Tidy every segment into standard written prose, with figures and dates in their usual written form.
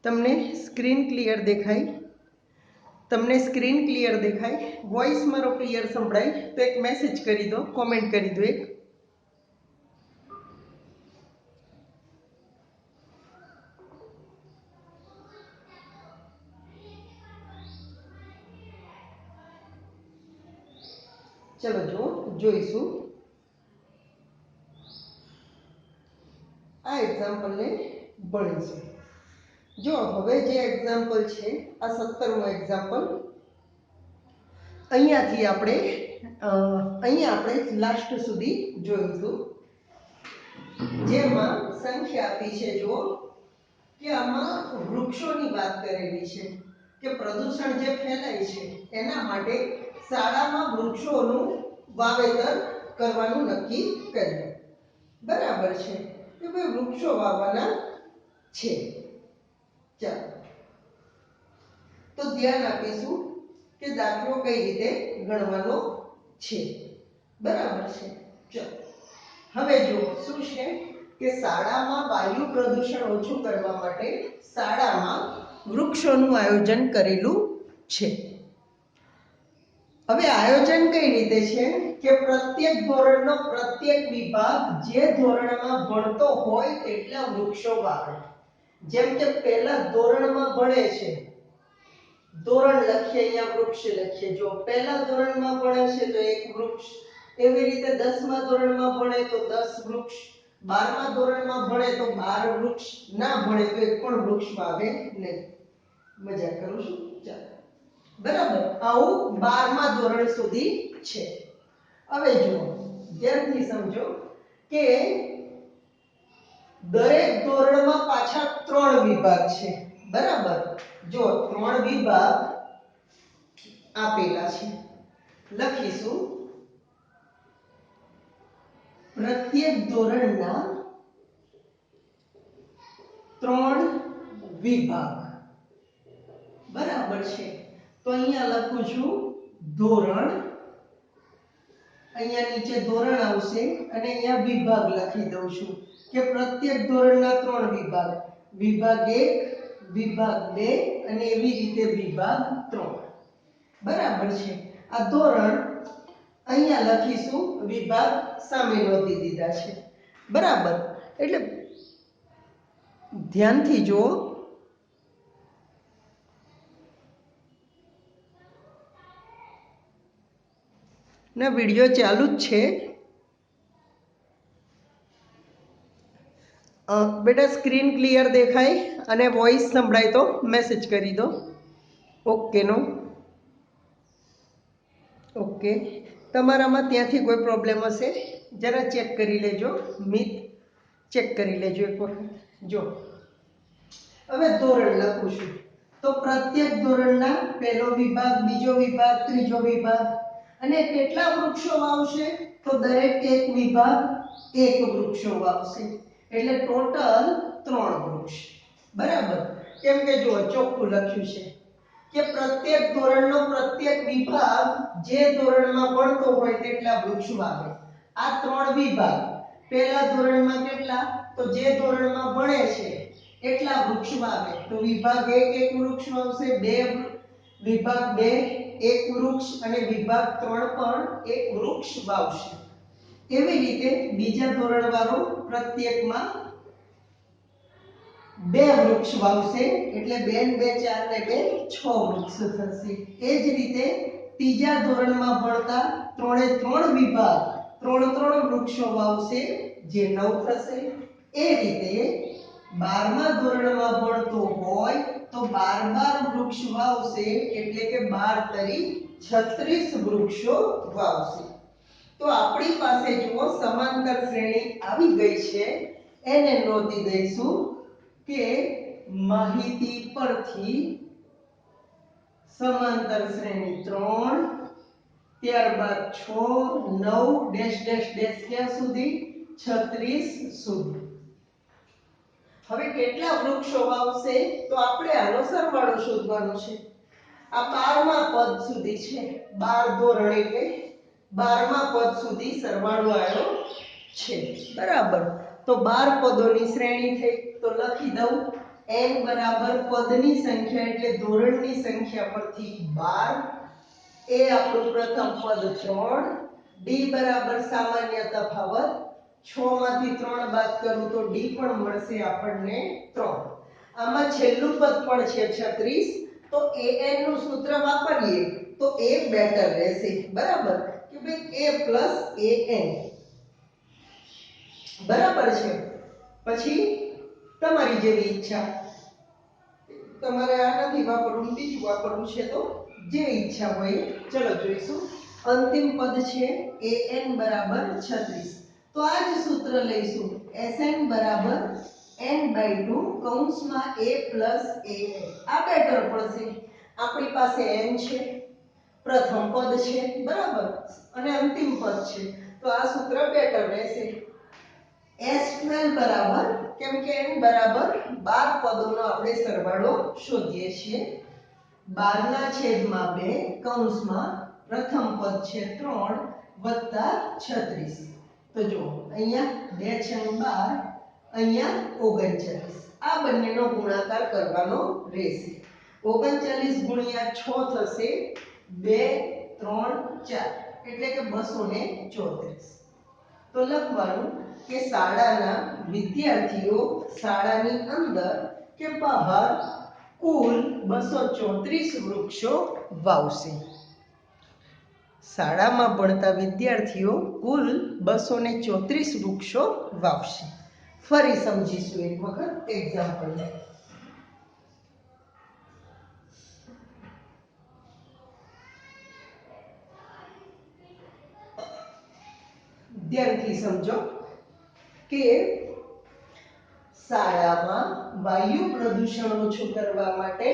તમને screen clear દેખાય? તમને સ્ક્રીન ક્લિયર દેખાય? વોઇસ મારો ક્લિયર સંભળાય તો એક મેસેજ કરી દો, કોમેન્ટ કરી દો એક. ચલો જોઈશું આ એક્ઝામ્પલને ભણીશું. જો હવે જે એક્ઝામ્પલ છે આ 17મું એક્ઝામ્પલ. અહીંયાથી આપણે લાસ્ટ સુધી જોઈશું, જેમાં સંખ્યા આપી છે. જો કે આમાં વૃક્ષોની વાત કરેલી છે કે પ્રદૂષણ જે ફેલાય છે એના માટે શાળામાં વૃક્ષોનું વાવેતર કરવાનું નક્કી કર્યું. બરાબર છે કે ભાઈ વૃક્ષો વાવવાના છે. ચાલો તો ધ્યાન આપીશું કે દાખલો કઈ રીતે ગણવાનો છે. બરાબર છે. ચાલો હવે જુઓ શું છે કે શાળામાં વાયુ પ્રદૂષણ ઓછું કરવા માટે શાળામાં વૃક્ષોનું આયોજન કરેલું છે. હવે આયોજન કઈ રીતે છે કે પ્રત્યેક ધોરણનો પ્રત્યેક વિભાગ જે ધોરણમાં ભણતો હોય તેટલા વૃક્ષો વાવે. જેમ કે પહેલા ધોરણમાં ભણે છે, ધોરણ લખીએ, અહીંયા વૃક્ષ લખીએ. જો પહેલા ધોરણમાં ભણે છે તો એક વૃક્ષ, એવી રીતે 10મા ધોરણમાં ભણે તો 10 વૃક્ષ, 12મા ધોરણમાં ભણે તો 12 વૃક્ષ, ના ભણે તો એક પણ વૃક્ષ વાવે નહીં. મજાક કરું છું. ચાલો બરાબર, આવું 12મા ધોરણ સુધી છે. હવે જુઓ ધ્યાનથી સમજો કે દરેક ધોરણમાં પાછા 3 વિભાગ છે. બરાબર, જો 3 વિભાગ આપેલા છે. લખીશું પ્રત્યેક ધોરણના 3 વિભાગ. બરાબર છે. તો અહીંયા લખું છું ધોરણ, અહીંયા નીચે ધોરણ આવશે અને અહીંયા વિભાગ લખી દઉં છું કે પ્રત્યેક ધોરણના 3 વિભાગ, વિભાગ 1, વિભાગ 2 અને એવી રીતે વિભાગ 3. બરાબર છે. આ ધોરણ અહીંયા લખીશું, વિભાગ સામે નોંધી દીધા છે. બરાબર, એટલે ધ્યાનથી જુઓ. ના વિડિયો ચાલુ જ છે. બેટા સ્ક્રીન ક્લિયર દેખાય અને વોઇસ સંભળાય તો મેસેજ કરી દો. Okay no? ઓકે. તમારામાં ત્યાંથી કોઈ પ્રોબ્લેમ હશે જરા ચેક કરી લેજો. મિત ચેક કરી લેજો એક વખત. જો હવે ધોરણ લખું છું તો પ્રત્યેક ધોરણના પહેલો વિભાગ, બીજો વિભાગ, ત્રીજો વિભાગ અને કેટલા વૃક્ષો વાવશે તો દરેક એક વિભાગ એક વૃક્ષો વાવશે. એટલે ટોટલ 3 વૃક્ષ. બરાબર, કેમ કે જો ચોખ્ખું લખ્યું છે કે પ્રત્યેક ધોરણનો પ્રત્યેક વિભાગ જે ધોરણમાં ભણતો હોય તેટલા વૃક્ષ વાવે. આ 3 વિભાગ પહેલા ધોરણમાં કેટલા તો જે ધોરણમાં ભણે છે એટલા વૃક્ષ વાવે. તો વિભાગ 1 એક વૃક્ષ વાવશે, વિભાગ 2 એક વૃક્ષ અને વિભાગ 3 પણ એક વૃક્ષ વાવશે. એવી રીતે બીજા ધોરણ વાળો પ્રત્યેકમાં 2 વૃક્ષ વાવશે. એટલે 2 ને 2 4 ને 2 6 વૃક્ષ થશે. એ જ રીતે ત્રીજા ધોરણમાં ભણતા 3 વિભાગ 3 વૃક્ષો વાવશે, જે 9 થશે. એ રીતે 12મા ધોરણમાં ભણતો હોય તો 12 વૃક્ષ વાવશે, એટલે કે 12 તરી 36 વૃક્ષો વાવશે. તો આપણી પાસે જુઓ સમાંતર શ્રેણી આવી ગઈ છે. એને નોંધી દઈશું કે માહિતી પરથી સમાંતર શ્રેણી 3, ત્યારબાદ 6, 9 ડેશ ડેશ ડેશ ક્યાં સુધી 36 સુધી. હવે કેટલા વૃક્ષો વાવશે તો આપણે આનો સરવાળો શોધવાનો છે. આ 12મા પદ સુધી છે. 12 ધોરણ એટલે 12મા પદ સુધી સરવાળો આવ્યો છે. બરાબર, તો 12 પદોની શ્રેણી થઈ તો લખી દઉં n બરાબર પદની સંખ્યા એટલે ધોરણની સંખ્યા પરથી 12, એ આપણું પ્રથમ પદ 3, d બરાબર સામાન્ય તફાવત 6 માંથી 3 બાદ કરું તો d પણ મળશે આપણને 3. આમાં છેલ્લું પદ પણ છે 36, તો an નું સૂત્ર વાપરીએ તો a બેટર રહેશે. બરાબર કે ભાઈ a plus an બરાબર છે. પછી તમારી જેવી ઈચ્છા, તમારે આ નથી વાપરવું, બીજું વાપરવું છે તો જે ઈચ્છા હોય. ચલો જોઈશું. અંતિમ પદ છે an બરાબર 36, તો આ જ સૂત્ર લઈશું. Sn બરાબર n/2 કૌંસમાં a plus an. આ બેટર પડશે. આપણી પાસે n છે, પ્રથમ પદ છે, બરાબર, અને અંતિમ પદ છે, તો આ સૂત્ર બેટર રહેશે. S12 બરાબર, કેમ કે n બરાબર 12 પદોનો આપણે સરવાળો શોધીએ છીએ. 12 ના છેદમાં 2 કૌંસમાં પ્રથમ પદ છે 3 વત્તા 36. તો જો અહીંયા 2 છંગ 12, અહીંયા 39. આ બંનેનો ગુણાકાર કરવાનો રહેશે. 39 ગુણ્યા 6 થશે 2 3 4, એટલે કે 234. તો લખવાનું કે શાળાના વિદ્યાર્થીઓ શાળાની અંદર કે બહાર કુલ 234 વૃક્ષો વાવશે. શાળામાં ભણતા વિદ્યાર્થીઓ કુલ 234 વૃક્ષો વાવશે. ફરી સમજીશું એક વખત એક્ઝામ્પલ. ધ્યાનથી સમજો કે શાળામાં વાયુ પ્રદૂષણ ઓછું કરવા માટે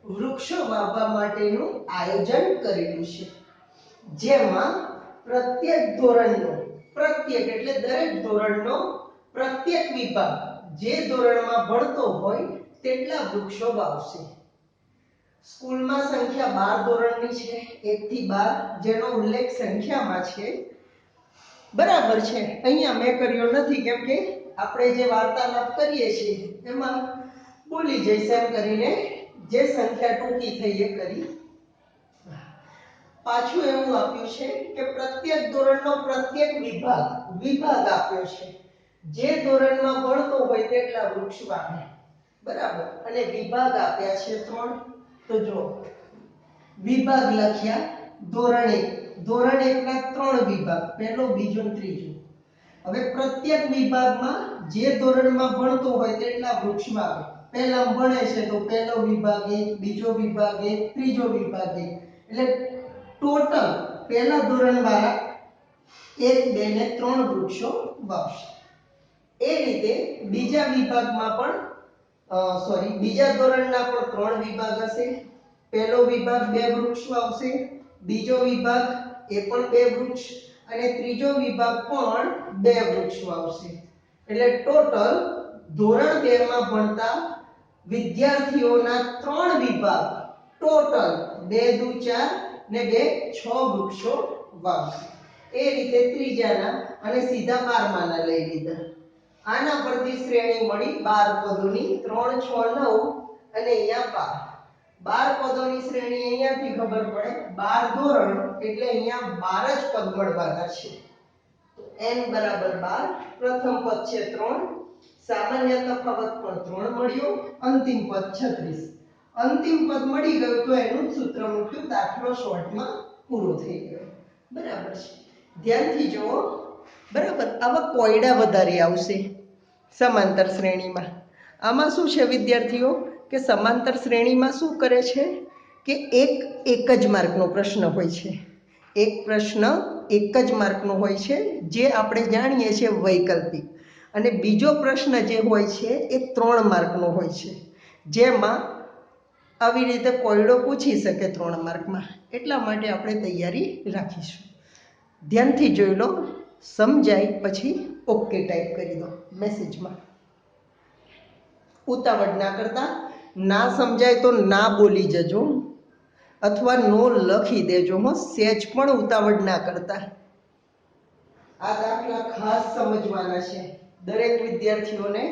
વૃક્ષો વાવવા માટેનું આયોજન કરેલું છે, જેમાં પ્રત્યેક ધોરણનો, પ્રત્યેક એટલે દરેક ધોરણનો પ્રત્યેક વિભાગ જે ધોરણમાં ભણતો હોય તેટલા વૃક્ષો વાવશે. સ્કૂલમાં સંખ્યા 12 ધોરણની છે, 1 થી 12, જેનો ઉલ્લેખ સંખ્યામાં છે. બરાબર છે. અહીંયા મેં કર્યો નથી, કેમ કે આપણે જે વાર્તાલાપ કરીએ છીએ એમાં બોલી જઈશ એમ કરીને જે સંખ્યા ટૂંકી થઈ એ કરી. પાછું એવું આપ્યું છે કે પ્રત્યેક ધોરણનો પ્રત્યેક વિભાગ આપ્યો છે, જે ધોરણમાં ભણતો હોય તેટલા વૃક્ષ વાવે. બરાબર, અને વિભાગ આપ્યા છે 3. તો જો વિભાગ લખ્યા. ધોરણ 1 ના 3 વિભાગ, પહેલો, બીજો, ત્રીજો. હવે પ્રત્યેક વિભાગમાં જે ધોરણમાં ભણતો હોય તેટલા વૃક્ષ વાવે. પહેલા ભણે છે તો પહેલો વિભાગ 1, બીજો વિભાગ 1, ત્રીજો વિભાગ 1, એટલે ટોટલ પહેલા ધોરણ વાળા 1, 2 ને 3 વૃક્ષો વાવશે. એ રીતે બીજા વિભાગમાં પણ બીજા ધોરણના પણ 3 વિભાગ હશે. પહેલો વિભાગ 2 વૃક્ષ વાવશે, બીજો વિભાગ એ પણ 2 વૃક્ષ, અને ત્રીજો વિભાગ પણ 2 વૃક્ષ વાવશે. એટલે ટોટલ ધોરણ 2 માં ભણતા વિદ્યાર્થીઓના 3 વિભાગ ટોટલ 2 દુ 4 ને 2 6 વૃક્ષો વાવશે. એ રીતે ત્રીજાના અને સીધા 12માના લઈ લીધા. આના પરથી શ્રેણી મળી 12 પદોની. 3 6 9 અને અહીંયા 12 પદોની શ્રેણી અહીંયાથી ખબર પડે. 12 ધોરણ એટલે અહીંયા 12 જ પદ મળવાના છે. તો n બરાબર 12, પ્રથમ પદ છે 3, સામાન્ય તફાવત પણ 3 મળ્યો, અંતિમ પદ 36. અંતિમ પદ મળી ગયું તો એનું સૂત્ર મૂક્યું, દાખલો શોર્ટમાં પૂરો થઈ ગયો. બરાબર છે. ધ્યાનથી જુઓ. બરાબર, આવા કોયડા વધારે આવશે સમાંતર શ્રેણીમાં. આમાં શું છે વિદ્યાર્થીઓ, કે સમાંતર શ્રેણીમાં શું કરે છે કે એક જ માર્કનો પ્રશ્ન હોય છે. એક પ્રશ્ન એક જ માર્કનો હોય છે, જે આપણે જાણીએ છીએ વૈકલ્પિક. અને બીજો પ્રશ્ન જે હોય છે એ 3 માર્કનો હોય છે, જેમાં આવી રીતે કોયડો પૂછી શકે 3 માર્કમાં. એટલા માટે આપણે તૈયારી રાખીશું. ધ્યાનથી જોઈ લો, સમજાય પછી ઓકે ટાઈપ કરી દો મેસેજમાં. ઉતાવળ ના કરતા. ના સમજાય તો ના બોલી જજો, અથવા નો લખી દેજો. સહેજ પણ ઉતાવળ ના કરતા. આ દાખલા ખાસ સમજવાના છે દરેક વિદ્યાર્થીઓને.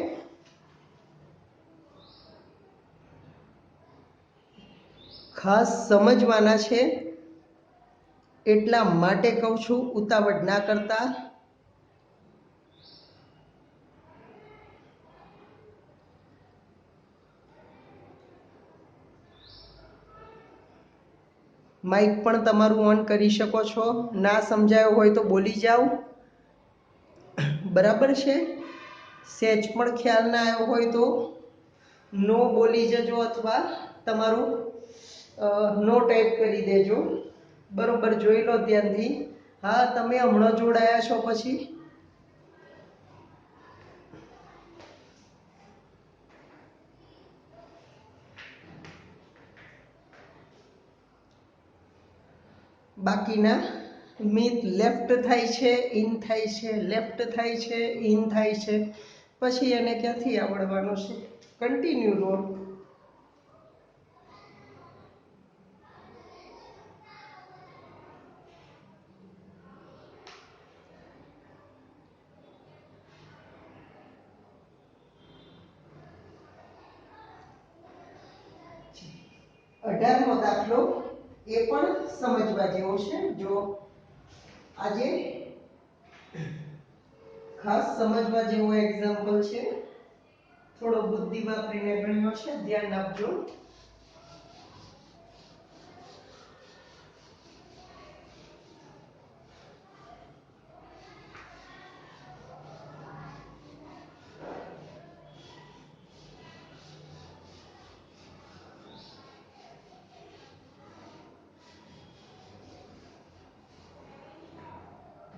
ખાસ સમજવાના છે, એટલા માટે કહું છું, ઉતાવળ ના કરતા. માઇક પણ તમારું ઓન કરી શકો છો. ના સમજાયો હોય તો બોલી જાઓ. બરાબર છે. સેજ પણ ખ્યાલ ના આવ્યો હોય તો નો બોલી જજો અથવા તમારું નો ટાઈપ કરી દેજો. બરોબર જોઈ લો ધ્યાનથી. હા, તમે હમણાં જોડાયા છો પછી બાકીના મિત લેફ્ટ થાય છે, ઇન થાય છે, લેફ્ટ થાય છે, ઇન થાય છે, પછી એને ક્યાંથી આવડવાનું છે? Continue row. અઢારમો દાખલો એ પણ સમજવા જેવો છે. જો આજે ખાસ સમજવા જેવો એક્ઝામ્પલ છે. થોડો બુદ્ધિ વાપરીને ગણ્યો છે, ધ્યાન આપજો.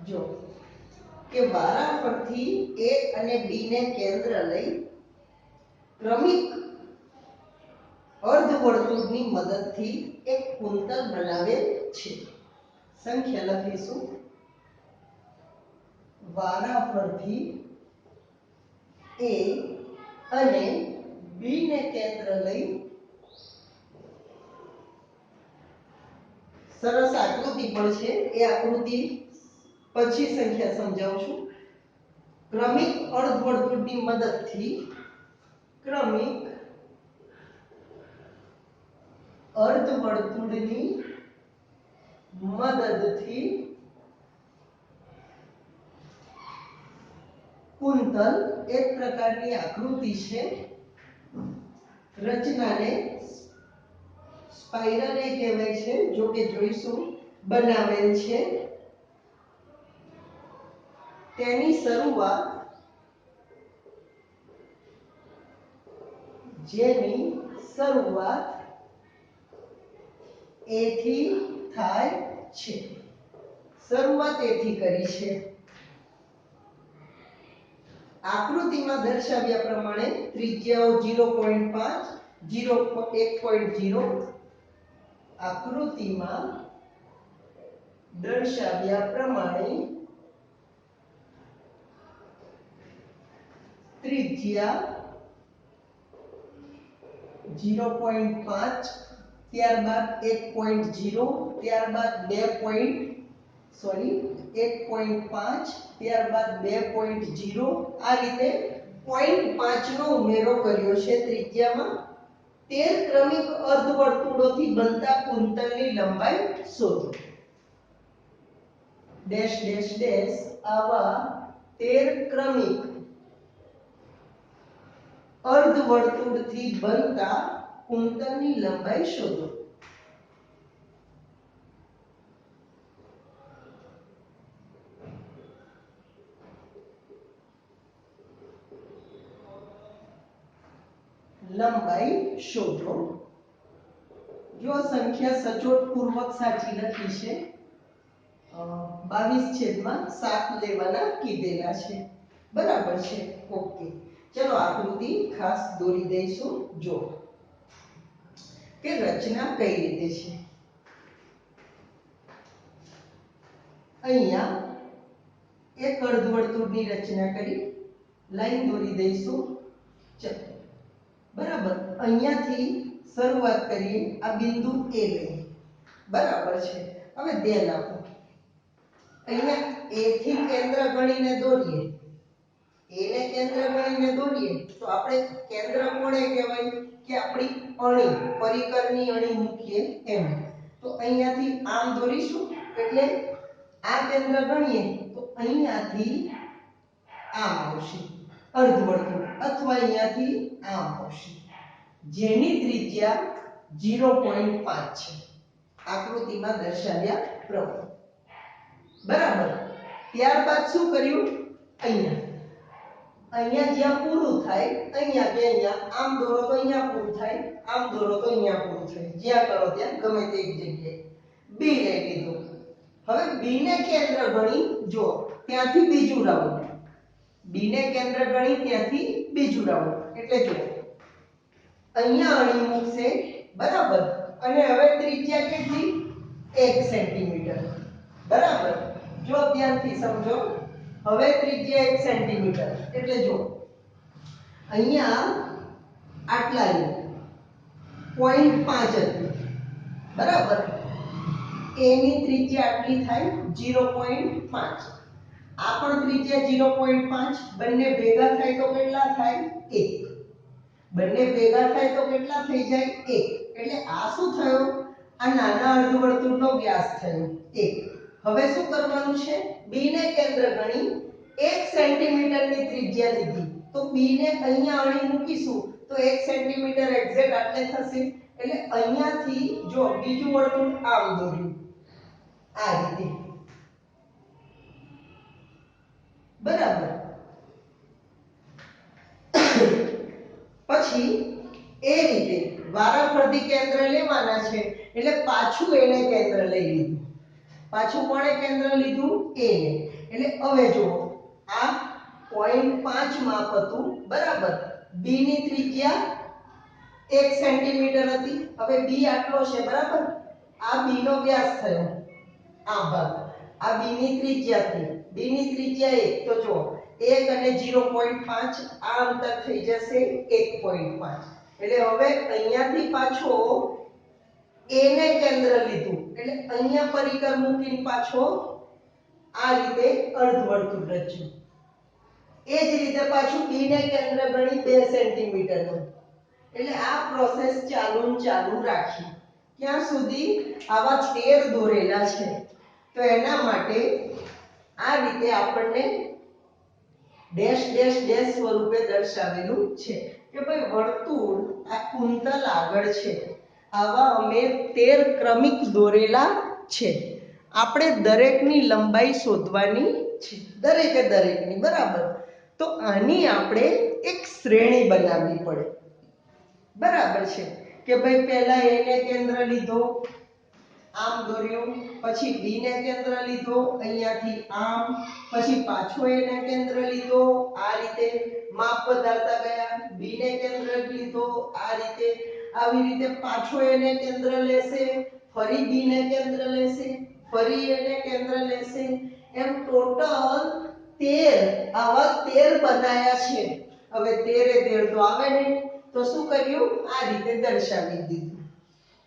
જો કે વારાફરતી A અને B ને કેન્દ્ર લઈ ક્રમિક અર્ધવર્તુળની મદદથી એક કુંતલ બનાવેલ છે. સંખ્યા લખીશું. વારાફરતી A અને B ને કેન્દ્ર લઈ સરસ આકૃતિ પણ છે. એ આકૃતિ પછી સંખ્યા સમજાવું છું. ક્રમિક અર્ધવર્તુળની મદદથી ક્રમિક અર્ધવર્તુળની મદદથી કુંતલ એક પ્રકારની આકૃતિ છે. રચનાને સ્પાઇરલ એ કહેવાય છે. જો કે જોઈશું બનાવેલ છે. તેની શરૂઆત જેની શરૂઆત A થી થાય છે. શરૂઆત A થી કરી છે. આકૃતિમાં દર્શાવ્યા પ્રમાણે ત્રિજ્યાઓ 0.5 1.0 આકૃતિમાં દર્શાવ્યા પ્રમાણે ત્રિજ્યા 0.5 ત્યારબાદ 1.0 ત્યારબાદ 1.5 ત્યારબાદ 2.0 આ રીતે 0.5 નો ઉમેરો કર્યો છે ત્રિજ્યામાં. 13 ક્રમિક અર્ધવર્તુળોથી બનતા કુંતલની લંબાઈ શોધો. ડેશ ડેશ ડેશ આવા 13 ક્રમિક અર્ધવર્તુળથી બનતા કુંતલની લંબાઈ શોધો. લંબાઈ શોધો. જો સંખ્યા સચોટ પૂર્વક સાચી લખી છે. 22/7 લેવાના કીધેલા છે. બરાબર છે. ઓકે, ચલો આકૃતિ ખાસ દોરી દઈશું. જો કે રચના કઈ રીતે છે. અહીંયા એક અર્ધવર્તુળની રચના કરી લાઈન દોરી દઈશું. ચલો બરાબર, અહીંયાથી શરૂઆત કરીએ. આ બિંદુ A લઈએ. બરાબર છે. હવે ધ્યાન આપો. અહીંયા A થી કેન્દ્ર ગણીને દોરીએ એ ને કેન્દ્ર ગણીને દોરીએ તો આપણે કેન્દ્ર કોણે કહેવાય કે આપણી અણી પરિકરની અણી મૂકીએ એમ તો અહીંયાથી આમ દોરીશું એટલે આ કેન્દ્ર ગણીએ તો અહીંયાથી આમ આવશે અર્ધવર્તુળ અથવા અહીંયાથી આમ આવશે જેની ત્રિજ્યા 0.5 છે આકૃતિમાં દર્શાવ્યા પ્રમાણે બરાબર ત્યારબાદ શું કર્યું અહીંયા જ્યાં પૂરું થાય અહીંયા કે અહીંયા આમ દોરો તો અહીંયા પૂરું થાય આમ દોરો તો અહીંયા પૂરું થાય જ્યાં કરો ત્યાં ગમે તે એક જગ્યાએ B લઈ લીધું હવે B ને કેન્દ્ર ગણી જો ત્યાંથી બીજું રાઉન્ડ B ને કેન્દ્ર ગણી ત્યાંથી બીજું રાઉન્ડ એટલે જો અહીંયા અણી મૂકશે બરાબર અને હવે ત્રિજ્યા કેટલી 1 સેન્ટીમીટર બરાબર જો ધ્યાનથી સમજો હવે ત્રિજ્યા 1 સેન્ટીમીટર એટલે જો અહીંયા આટલાની 0.5 હતી બરાબર a ની ત્રિજ્યા આટલી થાય 0.5 આ પણ ત્રિજ્યા 0.5 બંને ભેગા થાય તો કેટલા થાય 1 બંને ભેગા થાય તો કેટલા થઈ જાય 1 એટલે આ શું થયો આ નાના અર્ધવર્તુળનો વ્યાસ થયો 1 હવે શું કરવાનું છે B ને કેન્દ્ર ગણી 1 સેન્ટીમીટરની ત્રિજ્યા લીધી તો B ને અહીંયા અણી મૂકીશું તો 1 સેન્ટીમીટર એક્ઝેક્ટ આટલે થશે એટલે અહીંયાથી જો બીજું વર્તુળ આમ દોર્યું આ રીતે બરાબર પછી એ રીતે વારાફરતી કેન્દ્ર લેવાના છે એટલે પાછું એને કેન્દ્ર લઈ લીધું પાછું કોણે કેન્દ્ર લીધું a ને એટલે હવે જો આ 0.5 માપ હતું બરાબર b ની ત્રિજ્યા 1 સેન્ટીમીટર હતી હવે b આટલો છે બરાબર આ b નો વ્યાસ થયો આ ભાગ આ b ની ત્રિજ્યા થઈ b ની ત્રિજ્યા 1 તો જો 1 અને 0.5 આ અંતર થઈ જશે 1.5 એટલે હવે અહીંયાથી પાછો a ને કેન્દ્ર લીધું એટલે અહીંયા પરિકર મૂકીને પાછો આ રીતે અર્ધવર્તુળ રચ્યું એ જ રીતે પાછું b ને કેન્દ્ર ગણી 2 સેન્ટીમીટર નું એટલે આ પ્રોસેસ ચાલુ રાખી ક્યાં સુધી આવા 13 દોરેલા છે તો એના માટે આ રીતે આપણને ડેશ ડેશ ડેશ સ્વરૂપે દર્શાવેલું છે કે ભાઈ વર્તુળ આ કુંતલ આગળ છે આવા અમે 13 ક્રમિક દોરેલા છે આપણે દરેકની લંબાઈ શોધવાની છે દરેકની બરાબર તો આની આપણે એક શ્રેણી બનાવવી પડે બરાબર છે કે ભાઈ પહેલા a ને કેન્દ્ર લીધો આમ દોર્યું પછી b ને કેન્દ્ર લીધો અહીંયાથી આમ પછી પાછો a ને કેન્દ્ર લીધો આ રીતે માપ વધારતા ગયા b ને કેન્દ્ર લીધો આ રીતે આવી રીતે પાછો a ને કેન્દ્ર લેશે ફરી b ને કેન્દ્ર લેશે ફરી a ને કેન્દ્ર લેશે એમ ટોટલ 13 આવા 13 બનાયા છે હવે 13 તો આવે ને તો શું કર્યું આ રીતે દર્શાવી દીધું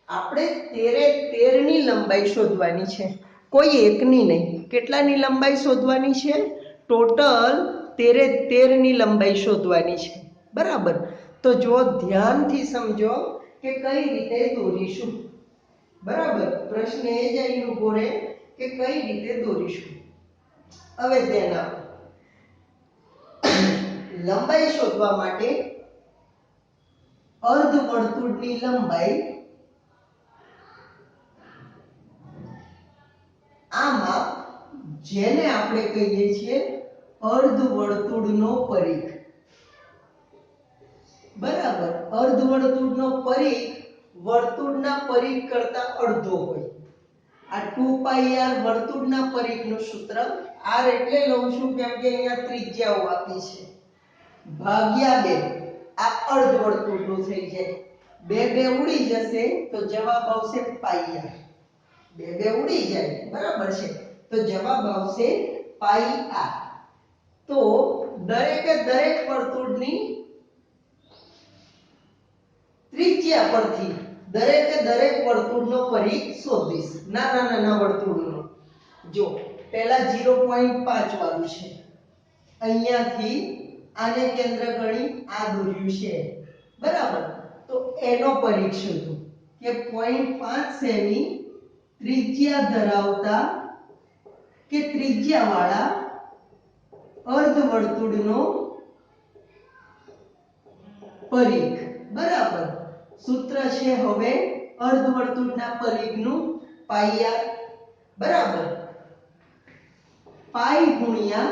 આપણે 13 ની લંબાઈ શોધવાની છે કોઈ એકની નહીં કેટલાની લંબાઈ શોધવાની છે ટોટલ 13 ની લંબાઈ શોધવાની છે બરાબર તો જો ધ્યાનથી સમજો કે કઈ રીતે દોરીશું બરાબર પ્રશ્ન એ જ અહીં ઊભો રહે કે કઈ રીતે દોરીશું હવે ધ્યાન આપો લંબાઈ શોધવા માટે અર્ધવર્તુળની લંબાઈ આ માપ જેને આપણે કહીએ છીએ અર્ધવર્તુળનો પરિઘ બરાબર અર્ધવર્તુળનો પરિઘ વર્તુળના પરિઘ કરતા અડધો હોય આ 2πr વર્તુળના પરિઘનું સૂત્ર r એટલે લઉં છું કેમ કે અહીંયા ત્રિજ્યાઓ આપી છે ભાગ્યા 2 આ અર્ધવર્તુળનું થઈ જાય 2 ઉડી જશે તો જવાબ આવશે πr 2 ઉડી જાય બરાબર છે તો જવાબ આવશે πr તો દરેકે દરેક વર્તુળની ત્રિજ્યા પરથી દરેકે દરેક વર્તુળનો પરિઘ શોધીશ નાના વર્તુળનો જો પહેલા 0.5 વાળું છે અહીંયાથી આને કેન્દ્ર ગણી આ દોર્યું છે, બરાબર. તો એનો પરિઘ શોધો કે 0.5 સેમી ત્રિજ્યા ધરાવતા કે ત્રિજ્યાવાળા અર્ધવર્તુળનો પરિઘ, બરાબર. સૂત્ર છે હવે અર્ધવર્તુળના પરિઘનું પાઈ r, બરાબર. પાઈ ગુણ્યા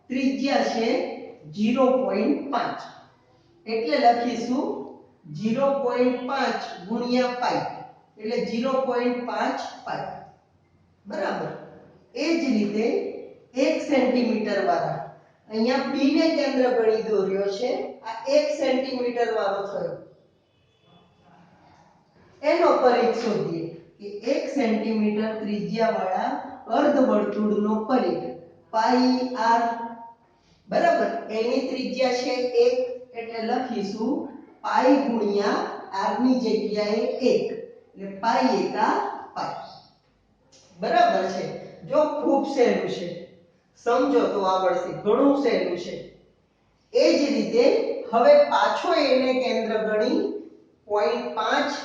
ત્રિજ્યા છે 0.5 એટલે લખીશું 0.5 ગુણ્યા પાઈ એટલે 0.5 પાઈ, બરાબર. એ જ રીતે 1 સેન્ટીમીટર વાળા અહીંયા p ને કેન્દ્ર ગણી દોર્યો છે, આ 1 સેન્ટીમીટર વાળો થયો, એનો પરિઘ શોધીએ કે 1 સેન્ટીમીટર ત્રિજ્યાવાળા અર્ધવર્તુળનો પરિઘ પાઈ r, બરાબર. એની ત્રિજ્યા છે 1 એટલે લખીશું પાઈ ગુણ્યા r ની જગ્યાએ 1 એટલે પાઈ એકા પાઈ, બરાબર છે. જો ખૂબ સહેલું છે, સમજો તો આવડશે, ઘણું સહેલું છે. એ જ રીતે હવે પાછો એને કેન્દ્ર ગણી 0.5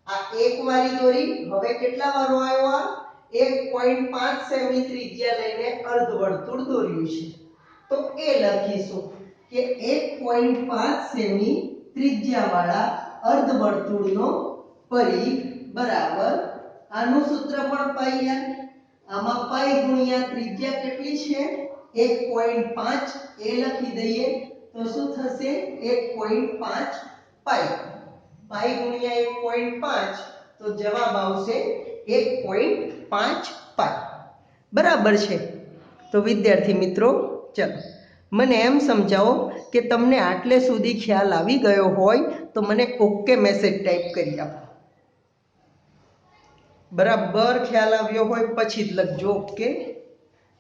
આ એક વારી દોરી, હવે કેટલા વારો આવ્યો આ 1.5 સેમી ત્રિજ્યા લઈને અર્ધવર્તુળ દોર્યું છે. તો એ લખીશું કે 1.5 સેમી ત્રિજ્યાવાળા અર્ધવર્તુળનો પરિઘ બરાબર, આનું સૂત્ર પણ પાઈ r, આમાં પાઈ ગુણ્યા ત્રિજ્યા કેટલી છે 1.5 એ લખી દઈએ તો શું થશે 1.5 પાઈ, પાઈ ગુણ્યા 1.5 તો જવાબ આવશે 1.5 પાઈ, બરાબર છે. તો વિદ્યાર્થી મિત્રો, ચલો મને એમ સમજાવો કે તમને આટલે સુધી ખ્યાલ આવી ગયો હોય તો મને ઓકે મેસેજ ટાઈપ કરી આપો. બરાબર ખ્યાલ આવ્યો હોય પછી જ લખજો ઓકે,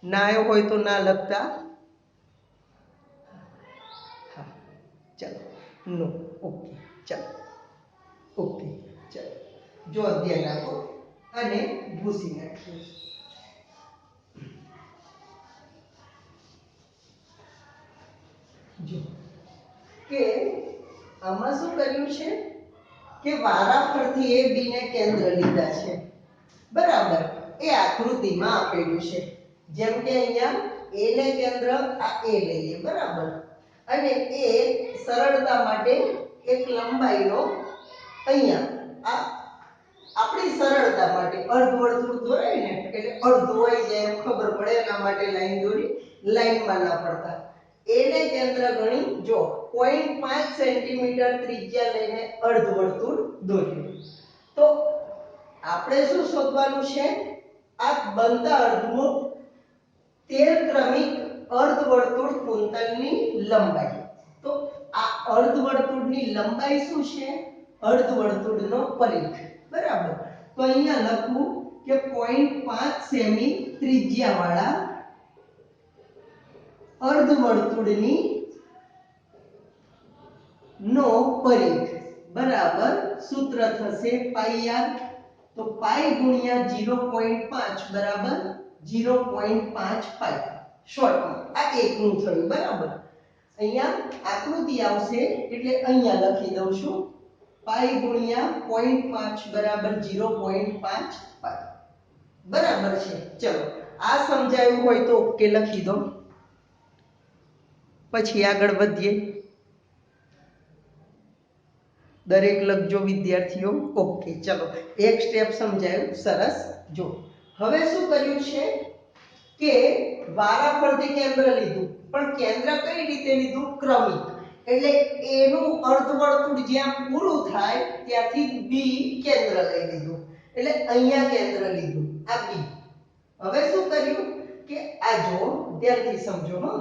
ના આવ્યો હોય તો ના લખતા. હા ચાલો, નો ઓકે, ચાલો ઓકે, ચાલો જો ધ્યાન આપો અને ભૂસી નાખીએ. જો કે આમાં શું કર્યું છે કે વારાફરતી એ બી ને કેન્દ્ર લીધા છે, બરાબર. એ આકૃતિમાં આપેલું છે, જેમ કે અહીંયા એ ને કેન્દ્ર આ એ લઈએ, બરાબર. અને એ સરળતા માટે એક લંબાઈનો અહીંયા આ આપણી સરળતા માટે અર્ધવર્તુળ દોરાય ને એટલે અડધું હોય જાય એમ ખબર પડે એના માટે લાઈન દોરી, લાઈનમાં ના પડતા. એને કેન્દ્ર ગણી જો 0.5 સેન્ટીમીટર ત્રિજ્યા લઈને અર્ધવર્તુળ દોર્યું. તો આપણે શું શોધવાનું છે આ બનતા અર્ધનું 13 ક્રમિક અર્ધવર્તુળ કુંતલની લંબાઈ. તો આ અર્ધવર્તુળની લંબાઈ શું છે અર્ધવર્તુળનો પરિઘ, બરાબર. તો અહીંયા લખું કે 0.5 સેમી ત્રિજ્યાવાળા અર્ધવર્તુળની નો પરિઘ બરાબર, સૂત્ર થશે પાઈ r, તો પાઈ ગુણ્યા 0.5 બરાબર 0.5 પાઈ, શોર્ટમાં આ એકનું થયું, બરાબર. અહીંયા આકૃતિ આવશે એટલે અહીંયા લખી દઉં છું પાઈ ગુણ્યા 0.5 બરાબર 0.5 પાઈ, બરાબર છે. ચલો આ સમજાયું હોય તો ઓકે લખી દો, પછી આગળ વધીએ. દરેક લખજો વિદ્યાર્થીઓ ઓકે. ચલો એક સ્ટેપ સમજાયું, સરસ. જો હવે શું કર્યું છે કે વારાફરતી કેન્દ્ર લીધું, પણ કેન્દ્ર કઈ રીતે લીધું ક્રમિક, એટલે એનું અર્ધવર્તુળ જ્યાં પૂરું થાય ત્યાંથી બી કેન્દ્ર લઈ લીધું, એટલે અહીંયા કેન્દ્ર લીધું આ બી. હવે શું કર્યું કે આ જો ધ્યાનથી સમજો હો,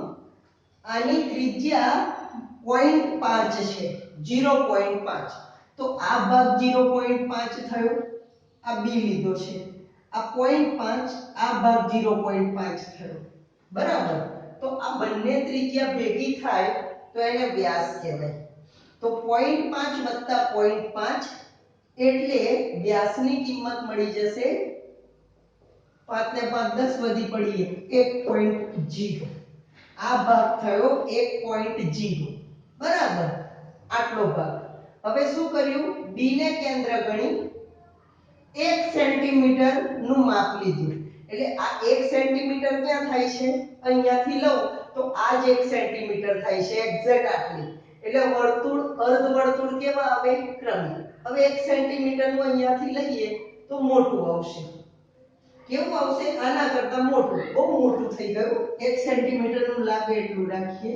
આની ત્રિજ્યા 0.5 છે 0.5, તો આ ભાગ 0.5 થયો, આ બી લીધો છે, આ 0.5 આ ભાગ 0.5 થયો, બરાબર. તો આ બંને ત્રિજ્યા ભેગી થાય તો એને વ્યાસ કહેવાય. તો 0.5 વત્તા 0.5 એટલે વ્યાસની કિંમત મળી જશે 5 ને 5 10 વધી પડી 1.0. આ ભાગ થયો 1.0 બરાબર, આટલો ભાગ. હવે શું કર્યું, ડી ને કેન્દ્ર ગણી 1 સેન્ટીમીટર નું માપ લીધું. એટલે આ 1 સેન્ટીમીટર ક્યાં થાય છે, અહીંયાથી લઉં તો આ જ 1 સેન્ટીમીટર થાય છે એક્ઝેક્ટ આટલી. એટલે વર્તુળ અર્ધ વર્તુળ કેવા આવે, ક્રમિક. હવે 1 સેન્ટીમીટર નું અહીંયાથી લઈએ તો મોટું આવશે. કેવું આવશે, આના કરતા મોટું, બહુ મોટું થઈ ગયું. 1 સેન્ટીમીટર નું લાગે એટલું રાખીએ,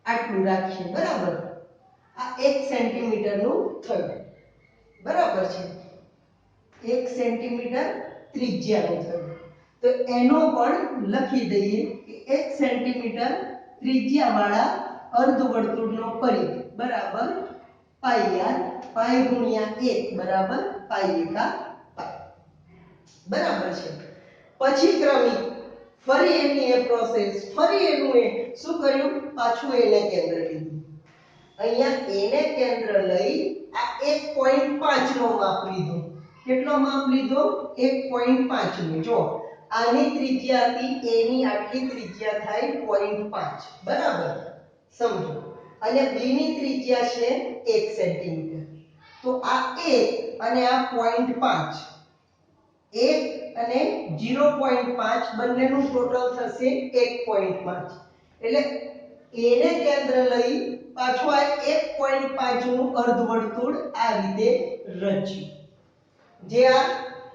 આટલું રાખીએ બરાબર. આ 1 સેન્ટીમીટર નું થયું બરાબર છે, 1 સેન્ટીમીટર ત્રિજ્યાનું થયું. તો એનો પણ લખી દઈએ કે 1 સેન્ટીમીટર ત્રિજ્યાવાળા અર્ધવર્તુળનો પરિઘ બરાબર પાઈ r, પાઈ ગુણ્યા 1 બરાબર પાઈ એકા પાઈ બરાબર છે. પછી ક્રમિક, ફરી એની એ પ્રોસેસ, ફરી એનું એ શું કર્યું, પાછું એને કેન્દ્ર લીધું. અહીંયા એને કેન્દ્ર લઈ આ 1.5 નો માપ લીધો. કેટલો માપ લીધો, 1.5 નો. જો આની ત્રિજ્યા હતી, a ની આટલી ત્રિજ્યા થાય 0.5 બરાબર, સમજો. અને b ની ત્રિજ્યા છે 1 સેન્ટીમીટર. તો આ 1 અને આ 0.5, 1 અને 0.5 બંનેનું ટોટલ થશે 1.5. એટલે a ને કેન્દ્ર લઈ પાછું આ 1.5 નું અર્ધવર્તુળ આ રીતે રચ્યું. જે આ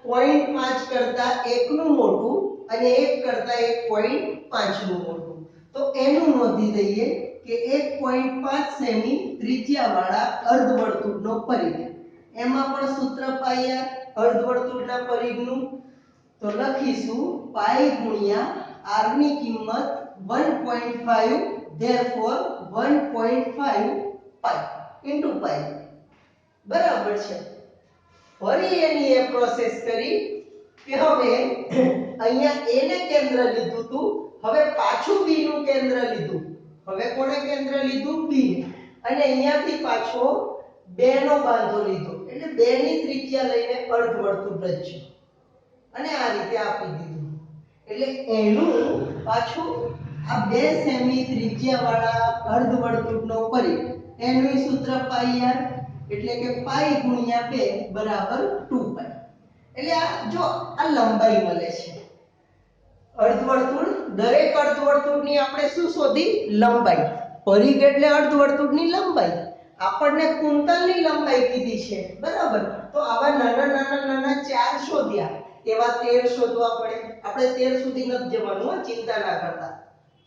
0.5 કરતા 1 નું મોટું અને 1 કરતા 1.5 નું મોટું. તો એનું નોંધી દઈએ કે 1.5 સેમી ત્રિજ્યાવાળા અર્ધવર્તુળનો પરિઘ. એમાં પણ સૂત્ર પાઈ r, અર્ધવર્તુળના પરિઘનું. તો લખીશું પાઈ ગુણ્યા r ની કિંમત 1.5, therefore 1.5 પાઈ into પાઈ બરાબર છે. ફરી એની એ પ્રોસેસ કરી કે હવે અહીંયા a ને કેન્દ્ર લીધું તું, હવે પાછું b નું કેન્દ્ર લીધું. હવે કોણે કેન્દ્ર લીધું, b. અને અહીંયાથી પાછો 2 નો બાંધો લીધો. એટલે 2 ની ત્રિજ્યા લઈને અર્ધવર્તુળ રચ્યું અને આ રીતે આપી દીધું. એટલે એનું પાછું આ 2 સેમી ત્રિજ્યાવાળા અર્ધવર્તુળનો પરિઘ, એનું સૂત્ર પાઈ r, એટલે કે પાઈ ગુણ્યા 2 બરાબર 2 પાઈ. એટલે આ જો આ લંબાઈ મળે છે. અર્ધવર્તુળ, દરેક અર્ધવર્તુળની આપણે શું શોધી, લંબાઈ. પરિઘ એટલે અર્ધવર્તુળની લંબાઈ. આપણને કુંતલની લંબાઈ કીધી છે બરાબર. તો આવા નાના નાના નાના 4 શોધ્યા, એવા 13 શોધવા પડે. આપણે 13 સુધી નથી જવાનું, ચિંતા ના કરતા.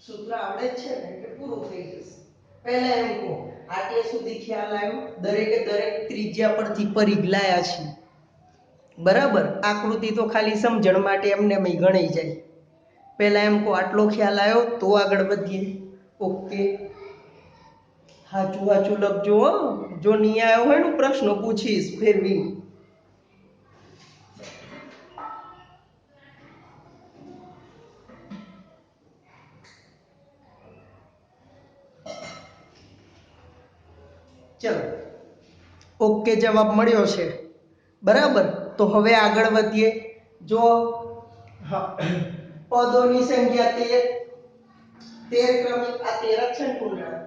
સૂત્ર આવડે જ છે ને એટલે પૂરું થઈ જશે. પહેલા એમ કહો, આટલે સુધી ખ્યાલ આવ્યો, દરેકે દરેક ત્રિજ્યા પરથી પરિઘ લાયા છે બરાબર. આકૃતિ તો ખાલી સમજણ માટે એમને ગણાઈ જાય. પહેલા એમ કહો, આટલો ખ્યાલ આવ્યો તો આગળ વધીએ. ઓકે, હાચું લખજો. જો નહીં આવ્યો હોય ને પ્રશ્નો પૂછીશ ફેરવી. ચલો, ઓકે જવાબ મળ્યો છે બરાબર. તો હવે આગળ વધીએ. જો પદોની સંખ્યા 13 ક્રમિક, આ 13 છે ને પૂર્ણાંક.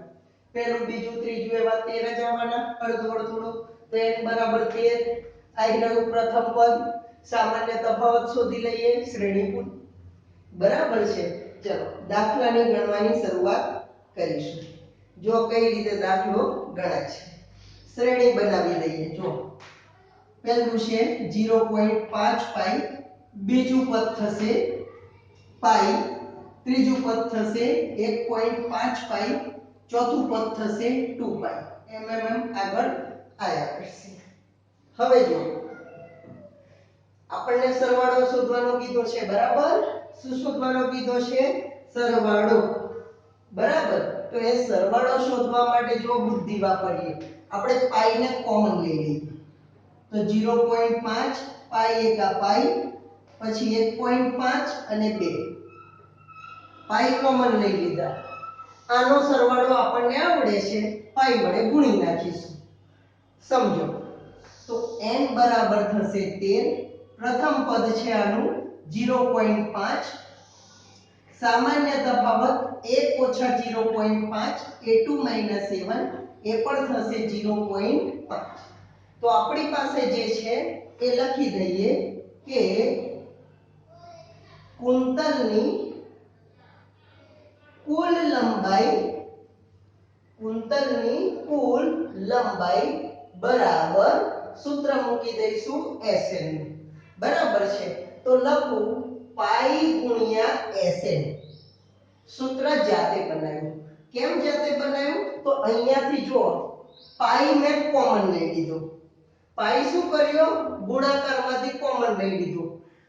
પહેલું બીજું ત્રીજું એવા 13 જ આવવાના અર્ધવર્તુળો. તો n બરાબર 13. આવી ગયું પ્રથમ પદ. સામાન્ય તફાવત શોધી લઈએ, શ્રેણીકૂટ બરાબર છે. ચલો દાખલાની ગણવાની શરૂઆત કરીશું. જો કઈ રીતે દાખલો ગણાય છે, શ્રેણી બનાવી લઈએ. જો પહેલું છે 0.5 પાઈ, બીજું પદ થશે પાઈ, ત્રીજું પદ થશે 1.5 પાઈ, ચોથું પદ થશે 2 પાઈ. એમ આગળ આયા કરશે. હવે જો આપણને સરવાળો શોધવાનો કીધો છે બરાબર. શું શોધવાનો કીધો છે, સરવાળો બરાબર. તો એ સરવાળો શોધવા માટે જો બુદ્ધિ વાપરીએ, આપણે પાઈ ને કોમન લઈ લઈએ. તો 0.5 પાઈ એકા પાઈ, પછી 1.5 અને 2 પાઈ કોમન લઈ લીધા. આનો સરવાળો આપણને આવડે છે, પાઈ વડે ગુણી નાખીશું. સમજો તો n બરાબર થશે 13. પ્રથમ પદ છે આનું 0.5, સામાન્ય તફાવત 1 ઓછા 0.5 a2 માઈનસ a1 એ પણ થશે 0.5. તો આપણી પાસે જે છે એ લખી દઈએ કે કુંતલની કુલ લંબાઈ બરાબર સૂત્ર મૂકી દઈશું Sn બરાબર છે. તો લખું પાઈ ગુણ્યા Sn. સૂત્ર જાતે બનાવ્યું. કેમ જાતે બનાવ્યું? તો અહીંયાથી જો પાઈ મેં કોમન લઈ લીધો. પાઈ શું કર્યો? ગુણાકારમાંથી કોમન લઈ લીધો.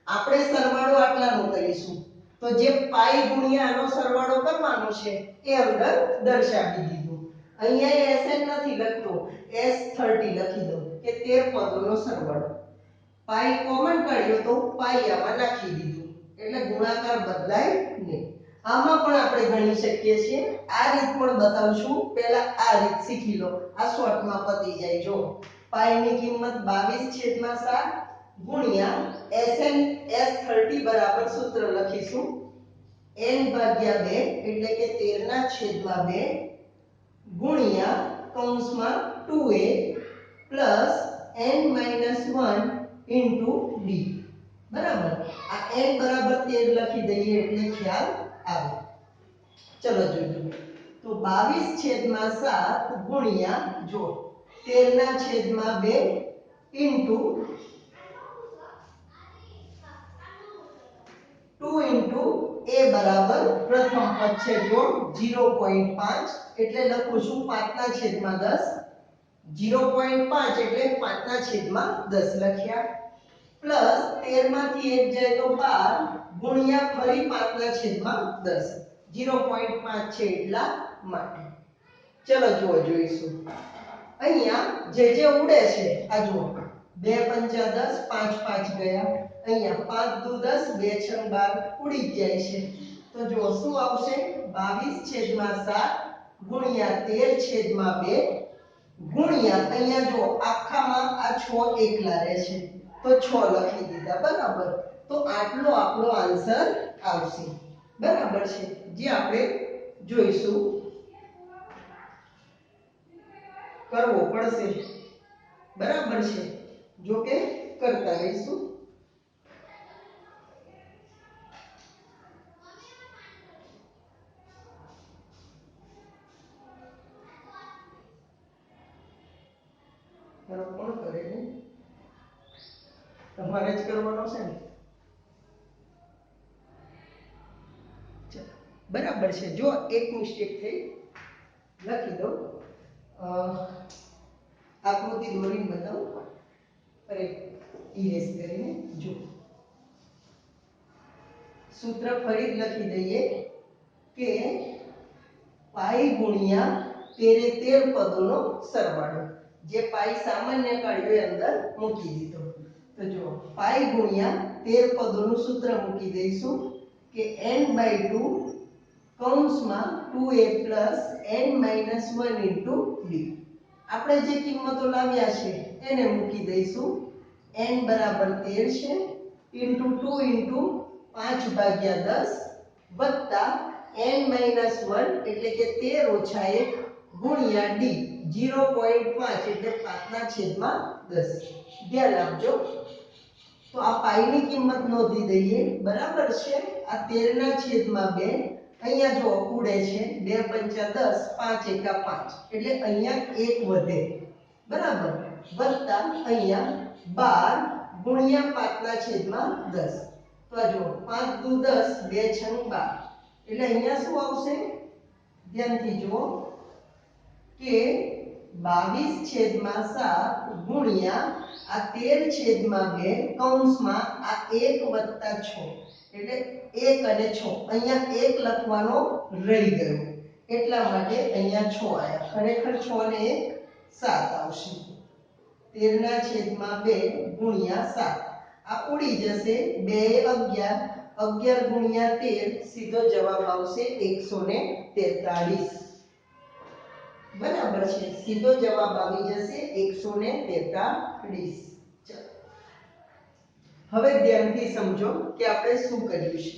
આપણે સરવાળો આટલાનો કરીશું. તો જે પાઈ ગુણ્યા આનો સરવાળો કરવાનો છે એ અંદર દર્શાવી દીધું. અહીંયા Sn નથી લખતો, S30 લખી દઉં કે 13 પદોનો સરવાળો. પાઈ કોમન કાઢ્યો તો પાઈ આમાં નાખી દીધું એટલે ગુણાકાર બદલાય નહીં. આમાં પણ આપણે ગણી શકીએ છીએ. આ રીત પણ બતાવશું. પહેલા આ રીત શીખી લો, આ શોર્ટમાં પતી જાય. જો પાઈની કિંમત 22/7 ગુણ્યા Sn S30 બરાબર સૂત્ર લખીશું n/2 એટલે કે 13/2 ગુણ્યા કૌંસમાં 2a plus n-1 into d બરાબર. આ n બરાબર 13 લખી દઈએ એટલે ખ્યાલ આવે. ચલો જોઈએ. તો 22/7 ગુણ્યા જો 13/2 ઇન્ટુ 2 ઇન્ટુ a બરાબર પ્રથમ પદ છે જો 0.5 એટલે લખું છું 5/10. 0.5 એટલે 5/10 લખ્યા પ્લસ 13 માંથી 1 જાય તો 12 ગુણ્યા ફરી 5/10. 0.5 છે એટલા માટે. ચલો જોઈશું. અહીંયા જે ઉડે છે આ જુઓ 2 પંચા 10 5 5 ગયા. અહીંયા 5 દુ 10 2 6 12 ઉડી જાય છે. તો જો શું આવશે 22/7 ગુણ્યા 13/2 ગુણ્યા અહીંયા જો આખામાં આ 6 એકલા રહે છે તો 6 લખી દીધા બરાબર. તો આટલો આપણો આન્સર આવશે બરાબર છે. જે આપણે જોઈશું કરવો પડશે બરાબર છે. જો કે કરતા રહીશું. કોણ કરે ને? તમારે જ કરવાનો છે ને. બરાબર છે. જો એક મિસ્ટેક થઈ લખી દઉં. આકૃતિ દોરીને બતાવું. અરે ઇરેઝ કરીને જો સૂત્ર ફરી લખી દઈએ કે પાઈ ગુણ્યા 13 પદોનો સરવાળો. જે પાઈ સામાન્ય કાઢ્યો એ અંદર મૂકી દીધો. તો જો પાઈ ગુણ્યા 13 પદોનું સૂત્ર મૂકી દઈશું કે n/2 કૌંસમાં 2a plus n-1 into d. આપણે જે કિંમતો લાવ્યા છે એને મૂકી દઈશું. n બરાબર 13 છે ઇન્ટુ 2 ઇન્ટુ 5/10 વત્તા n-1 એટલે કે 13 ઓછા 1 ગુણ્યા d 0.5 એટલે 5/10. ધ્યાન આપજો. તો આ પાઈની કિંમત નોંધી દઈએ બરાબર છે. આ 13/2 અહીંયા જો ઉડે છે 2 પંચા 10 5 એકા 5 એટલે અહીંયા 1 વધે બરાબર વત્તા અહીંયા 12 ગુણ્યા 5/10. તો આ જો 5 દુ 10 2 6 12 એટલે અહીંયા શું આવશે? ધ્યાનથી જુઓ કે 22/7 ગુણ્યા આ 13/2 કૌંસમાં આ 1 વત્તા 6 એટલે 1 અને 6 અહીંયા 1 લખવાનો રહી ગયો એટલા માટે અહીંયા 6 આયા. ખરેખર 6 ને 1 7 આવશે. 13/2 ગુણ્યા 7 આ ઉડી જશે 2 11 11 ગુણ્યા 13 સીધો જવાબ આવશે 143 બરાબર છે. સીધો જવાબ આવી જશે 143. હવે ધ્યાનથી સમજો કે આપણે શું કર્યું છે.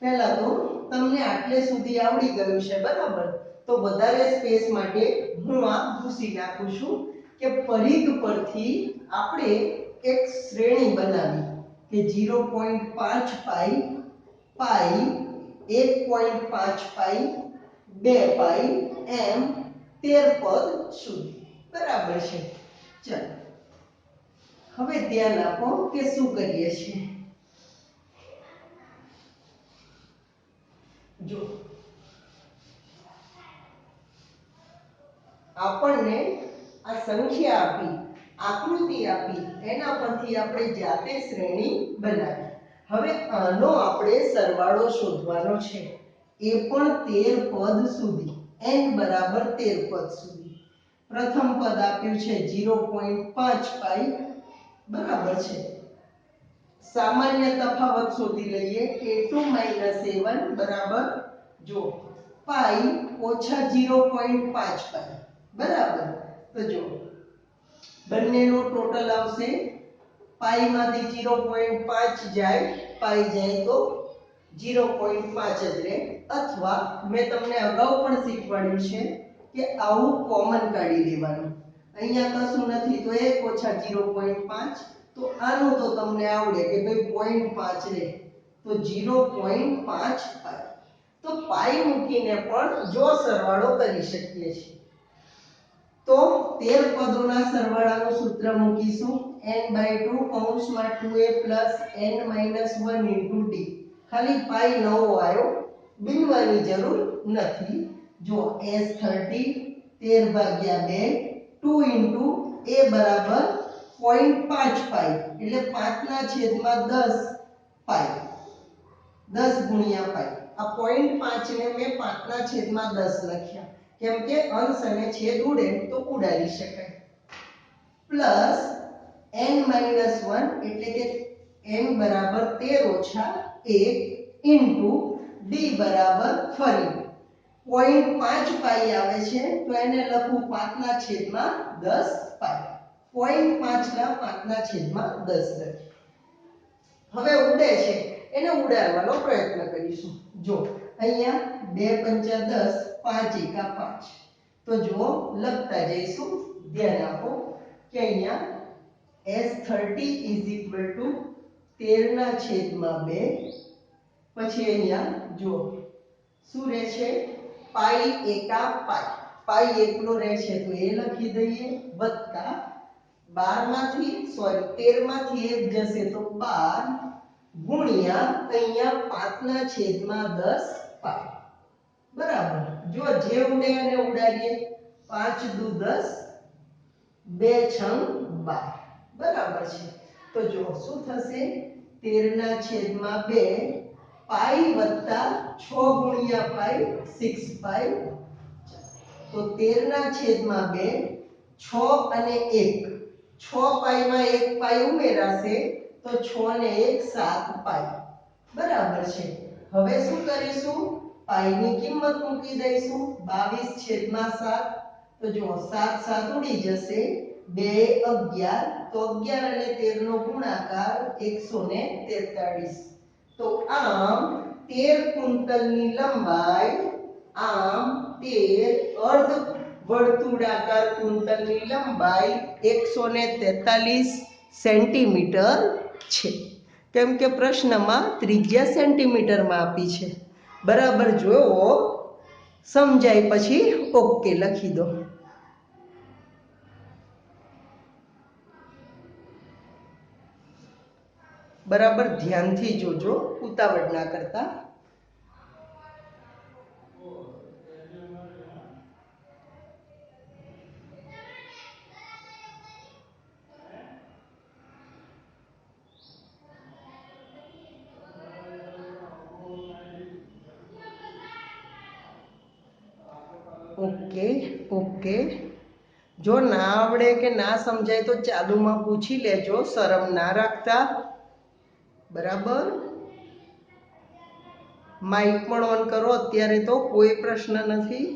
પહેલા તો તમને આટલે સુધી આવડી ગયું છે બરાબર, તો વધારે સ્પેસ માટે હું આ ભૂસી નાખું છું કે પરિઘ પરથી આપણે એક શ્રેણી બનાવી કે 0.5 પાઈ પાઈ 1.5 પાઈ 2 પાઈ એમ 13 પદ સુધી બરાબર છે। ચાલો હવે ધ્યાન આપો કે શું કરીએ છીએ। જો આપણને આ સંખ્યા આપી આકૃતિ આપી એના પરથી આપણે જાતે શ્રેણી બનાવી। હવે આનો આપણે સરવાળો શોધવાનો છે એ પણ 13 પદ સુધી n બરાબર 13 પદ સુધી। પ્રથમ પદ આપ્યું છે 0.5 પાઈ બરાબર છે। સામાન્ય તફાવત શોધી લઈએ a2 a1 બરાબર જો પાઈ ઓછા 0.5 પાઈ બરાબર। તો જો બંનેનો ટોટલ આવશે પાઈ માંથી 0.5 જાય પાઈ જાય તો 0.5 જ રહે, અથવા મેં તમને અગાઉ પણ શીખવાડ્યું છે કે આવું કોમન કાઢી દેવાનું। અહીંયા કશું નથી તો 1 ઓછા 0.5, તો આનું તો તમને આવડે કે ભાઈ 0.5 રહે તો 0.5 પાઈ। તો પાઈ મૂકીને પણ જો સરવાળો કરી શકીએ છીએ તો 13 પદોના સરવાળાનું સૂત્ર મૂકીશું n/2 કૌંસમાં 2a n - 1 * d। ખાલી પાઈ નવો આવ્યો, બિનવાની જરૂર નથી। જો s30 13/2 2 * a બરાબર 0.5 પાઈ એટલે 5/10 પાઈ 10 ગુણ્યા પાઈ। આ 0.5 ને મેં 5/10 લખ્યા કેમ કે અંશ અને છેદ ઉડે તો ઉડાડી શકાય, પ્લસ n - 1 એટલે કે n બરાબર 13 ઓછા 1 ઇન્ટુ d બરાબર ફરી 0.5 પાઈ આવે છે તો એને લખું 5/10 પાઈ। 0.5 ના 5/10 લખી। હવે ઉડે છે એને ઉડાડવાનો પ્રયત્ન કરીશું। જો અહીંયા 2 પંચા 10 5 એકા 5, તો જો લખતા જઈશું। ધ્યાન આપો કે અહીંયા s30 13/2 પછી અહીંયા જો શું રહે છે પાઈ એકા પાઈ, પાઈ એકલો રહે છે તો એ લખી દઈએ, વત્તા 13 માંથી 1 જશે તો 12 ગુણ્યા અહીંયા 5/10 પાઈ બરાબર। જો જે ઉડે એને ઉડાડીએ 5 દુ 10 2 છંગ 12 બરાબર છે। તો જો શું થશે 13/2 પાઈ વત્તા 6 ગુણ્યા પાઈ 6 પાઈ। તો 13/2 6 અને 1 6 પાઈમાં 1 પાઈ ઉમેરાશે તો 6 ને 1 7 પાઈ બરાબર છે। હવે શું કરીશું પાઈની કિંમત મૂકી દઈશું 22/7, તો જો 7 7 ઉડી જશે 2 11, તો 11 અને 13 નો ગુણાકાર 143। તો આમ 13 કુંતલની લંબાઈ, આમ 13 અર્ધ વર્તુળાકાર કુંતલની લંબાઈ 143 સેન્ટીમીટર છે। કેમ કે પ્રશ્નમાં ત્રિજ્યા સેન્ટીમીટરમાં આપી છે બરાબર। જો સમજાય પછી ઓકે લખી દો। બરાબર ધ્યાનથી જોજો, ઉતાવળ ના કરતા। ઓકે ઓકે, જો ના આવડે કે ના સમજાય તો ચાલુમાં પૂછી લેજો, શરમ ના રાખતા બરાબર। માઇક પણ ઓન કરો, અત્યારે તો કોઈ પ્રશ્ન નથી।